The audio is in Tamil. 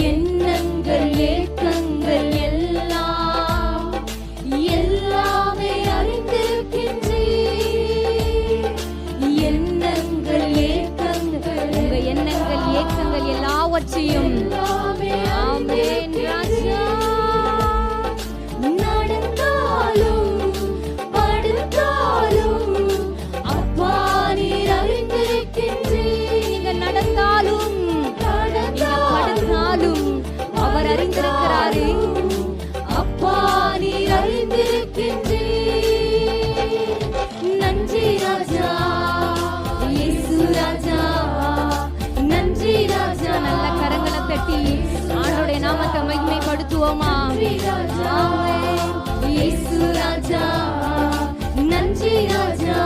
எண்ணங்கள் ஏக்கங்கள் எல்லாம் எல்லாமே அறிந்திருக்கின்றீர். எண்ணங்கள் ஏக்கங்கள், உங்க எண்ணங்கள் ஏக்கங்கள் எல்லாவற்றையும் ஆமென் ராஜா. நடந்தாலும் படுத்தாலும் அப்பா நீர் அறிந்திருக்கின்றீர். நீங்க நடந்தாலும் படுத்தாலும் அவர் அறிந்திருக்கிறாரு. அப்பா நீர் அறிந்திருக்கின்றீர். நன்றி ராஜா, இயேசு ராஜா, நன்றி ராஜா. நல்ல கரங்களை தட்டி ஆண்டவருடைய நாமத்தை மகிமைப்படுத்துவோமா? ஆமென். இயேசு ராஜா, நன்றி ராஜா.